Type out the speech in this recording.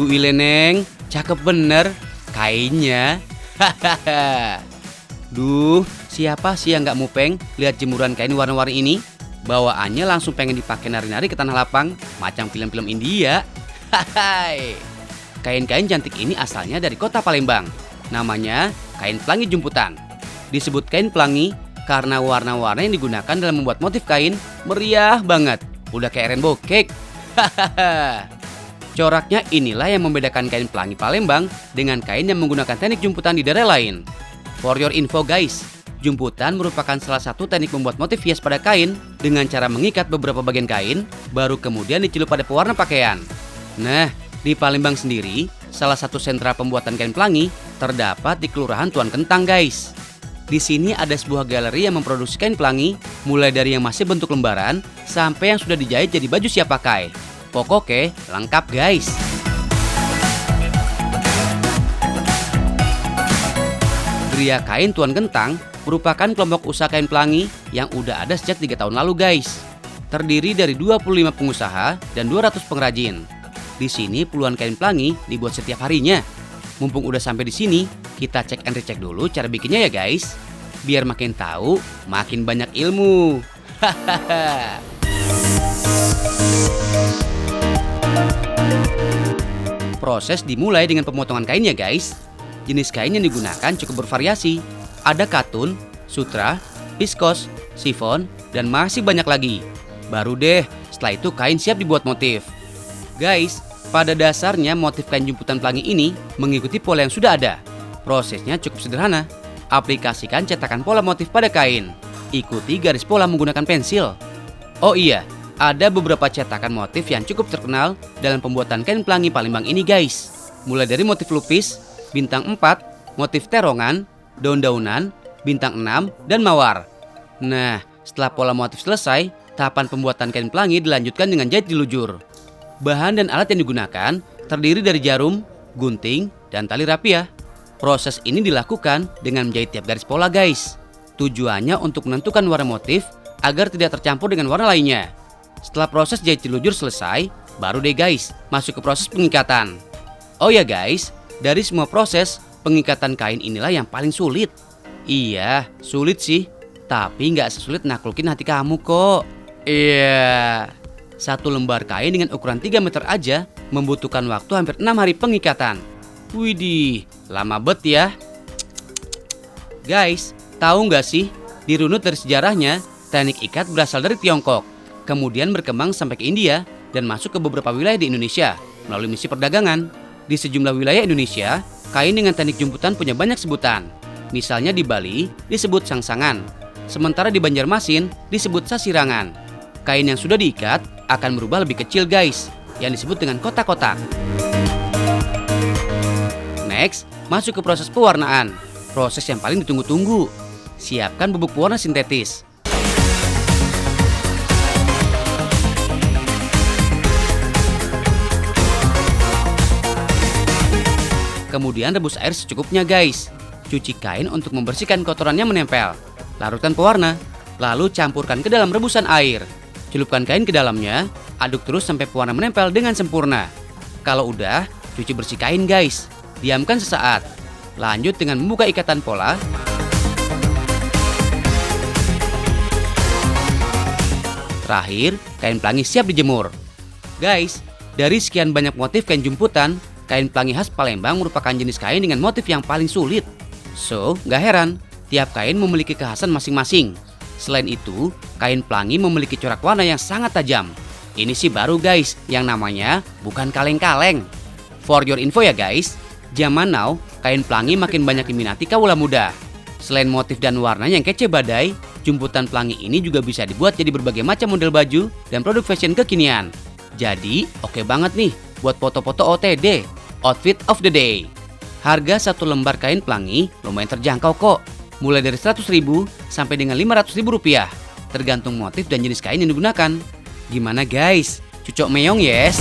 Duh Ileneng, cakep bener kainnya. Hahaha. Duh, siapa sih yang gak mupeng lihat jemuran kain warna-warni ini? Bawaannya langsung pengen dipakai nari-nari ke tanah lapang, macam film-film India. Hai. Kain-kain cantik ini asalnya dari kota Palembang. Namanya kain pelangi jumputan. Disebut kain pelangi karena warna-warna yang digunakan dalam membuat motif kain meriah banget. Udah kayak rainbow cake. Hahaha. Coraknya inilah yang membedakan kain pelangi Palembang dengan kain yang menggunakan teknik jumputan di daerah lain. For your info guys, jumputan merupakan salah satu teknik membuat motif hias pada kain dengan cara mengikat beberapa bagian kain, baru kemudian dicelup pada pewarna pakaian. Nah, di Palembang sendiri, salah satu sentra pembuatan kain pelangi terdapat di Kelurahan Tuan Kentang guys. Di sini ada sebuah galeri yang memproduksi kain pelangi, mulai dari yang masih bentuk lembaran sampai yang sudah dijahit jadi baju siap pakai. Pokoknya lengkap guys. Geria Kain Tuan Kentang merupakan kelompok usaha kain pelangi yang udah ada sejak 3 tahun lalu guys. Terdiri dari 25 pengusaha dan 200 pengrajin. Di sini puluhan kain pelangi dibuat setiap harinya. Mumpung udah sampai di sini, kita cek and recheck dulu cara bikinnya ya guys. Biar makin tahu, makin banyak ilmu. Hahaha. Proses dimulai dengan pemotongan kainnya guys. Jenis kain yang digunakan cukup bervariasi. Ada katun, sutra, viskos, sifon, dan masih banyak lagi. Baru deh, setelah itu kain siap dibuat motif. Guys, pada dasarnya motif kain jumputan pelangi ini mengikuti pola yang sudah ada. Prosesnya cukup sederhana. Aplikasikan cetakan pola motif pada kain. Ikuti garis pola menggunakan pensil. Oh iya, ada beberapa cetakan motif yang cukup terkenal dalam pembuatan kain pelangi Palembang ini guys. Mulai dari motif lupis, bintang 4, motif terongan, daun-daunan, bintang 6, dan mawar. Nah, setelah pola motif selesai, tahapan pembuatan kain pelangi dilanjutkan dengan jahit dilujur. Bahan dan alat yang digunakan terdiri dari jarum, gunting, dan tali rapiah. Proses ini dilakukan dengan menjahit tiap garis pola guys. Tujuannya untuk menentukan warna motif agar tidak tercampur dengan warna lainnya. Setelah proses jahit dilujur selesai, baru deh guys masuk ke proses pengikatan. Oh ya guys, dari semua proses, pengikatan kain inilah yang paling sulit. Iya, sulit sih, tapi nggak sesulit naklukin hati kamu kok. Iya, satu lembar kain dengan ukuran 3 meter aja membutuhkan waktu hampir 6 hari pengikatan. Widih, lama bet ya. Guys, tahu nggak sih, dirunut dari sejarahnya, teknik ikat berasal dari Tiongkok. Kemudian berkembang sampai ke India dan masuk ke beberapa wilayah di Indonesia melalui misi perdagangan. Di sejumlah wilayah Indonesia, kain dengan teknik jumputan punya banyak sebutan. Misalnya di Bali disebut sangsangan, sementara di Banjarmasin disebut sasirangan. Kain yang sudah diikat akan berubah lebih kecil guys, yang disebut dengan kotak-kotak. Next, masuk ke proses pewarnaan. Proses yang paling ditunggu-tunggu. Siapkan bubuk pewarna sintetis. Kemudian rebus air secukupnya guys. Cuci kain untuk membersihkan kotoran yang menempel. Larutkan pewarna, lalu campurkan ke dalam rebusan air. Celupkan kain ke dalamnya, aduk terus sampai pewarna menempel dengan sempurna. Kalau udah, cuci bersih kain guys. Diamkan sesaat. Lanjut dengan membuka ikatan pola. Terakhir, kain pelangi siap dijemur. Guys, dari sekian banyak motif kain jumputan, kain pelangi khas Palembang merupakan jenis kain dengan motif yang paling sulit. So, gak heran, tiap kain memiliki kekhasan masing-masing. Selain itu, kain pelangi memiliki corak warna yang sangat tajam. Ini sih baru guys, yang namanya bukan kaleng-kaleng. For your info ya guys, zaman now, kain pelangi makin banyak diminati kaula muda. Selain motif dan warna yang kece badai, jumputan pelangi ini juga bisa dibuat jadi berbagai macam model baju dan produk fashion kekinian. Jadi, oke banget nih buat foto-foto OTD, outfit of the day. Harga satu lembar kain pelangi lumayan terjangkau kok, mulai dari 100.000 sampai dengan 500.000 rupiah, tergantung motif dan jenis kain yang digunakan. Gimana guys? Cucok meong yes?